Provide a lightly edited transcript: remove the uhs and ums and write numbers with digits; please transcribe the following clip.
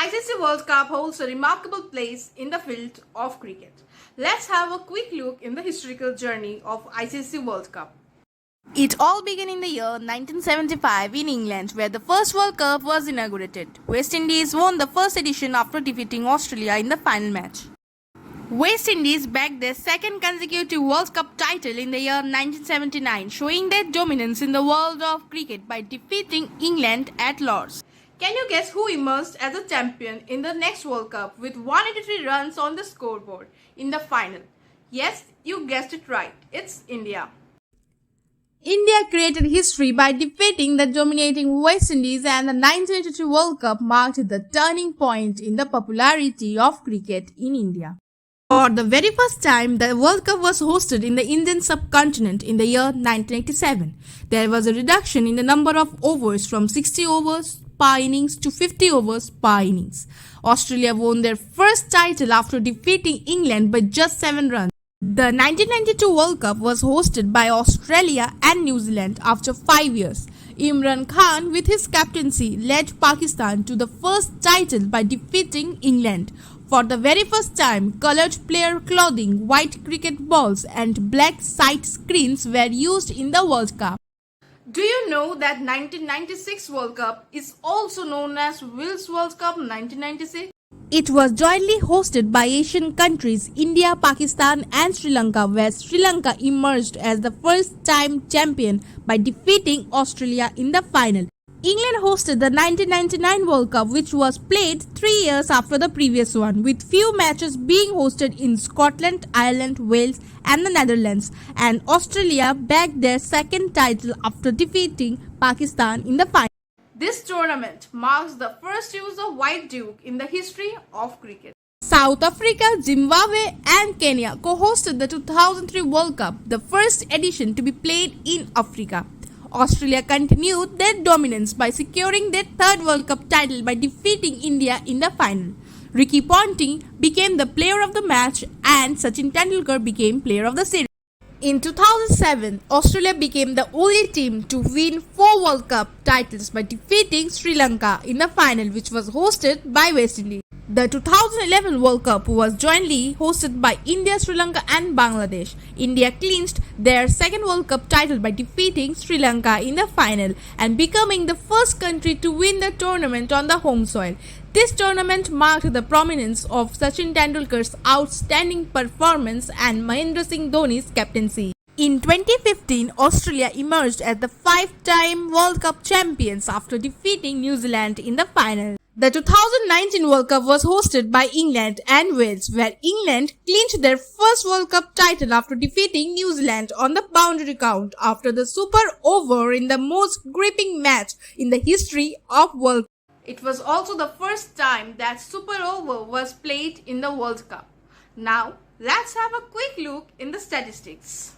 ICC World Cup holds a remarkable place in the field of cricket. Let's have a quick look in the historical journey of ICC World Cup. It all began in the year 1975 in England, where the first World Cup was inaugurated. West Indies won the first edition after defeating Australia in the final match. West Indies bagged their second consecutive World Cup title in the year 1979, showing their dominance in the world of cricket by defeating England at Lord's. Can you guess who emerged as a champion in the next World Cup with 183 runs on the scoreboard in the final? Yes, you guessed it right. It's India. India created history by defeating the dominating West Indies, and the 1982 World Cup marked the turning point in the popularity of cricket in India. For the very first time, the World Cup was hosted in the Indian subcontinent in the year 1987. There was a reduction in the number of overs from 60 overs per innings to 50 overs per innings. Australia won their first title after defeating England by just 7 runs. The 1992 World Cup was hosted by Australia and New Zealand after 5 years. Imran Khan, with his captaincy, led Pakistan to the first title by defeating England. For the very first time, coloured player clothing, white cricket balls and black sight screens were used in the World Cup. Do you know that 1996 World Cup is also known as Wills World Cup 1996? It was jointly hosted by Asian countries India, Pakistan and Sri Lanka, where Sri Lanka emerged as the first-time champion by defeating Australia in the final. England hosted the 1999 World Cup, which was played 3 years after the previous one, with few matches being hosted in Scotland, Ireland, Wales and the Netherlands, and Australia bagged their second title after defeating Pakistan in the final. This tournament marks the first use of white duke in the history of cricket. South Africa, Zimbabwe and Kenya co-hosted the 2003 World Cup, the first edition to be played in Africa. Australia continued their dominance by securing their third World Cup title by defeating India in the final. Ricky Ponting became the player of the match and Sachin Tendulkar became player of the series. In 2007, Australia became the only team to win 4 World Cup titles by defeating Sri Lanka in the final, which was hosted by West Indies. The 2011 World Cup was jointly hosted by India, Sri Lanka and Bangladesh. India clinched their second World Cup title by defeating Sri Lanka in the final and becoming the first country to win the tournament on the home soil. This tournament marked the prominence of Sachin Tendulkar's outstanding performance and Mahendra Singh Dhoni's captaincy. In 2015, Australia emerged as the 5-time World Cup champions after defeating New Zealand in the final. The 2019 World Cup was hosted by England and Wales, where England clinched their first World Cup title after defeating New Zealand on the boundary count after the super over in the most gripping match in the history of World Cup. It was also the first time that super over was played in the World Cup. Now, let's have a quick look in the statistics.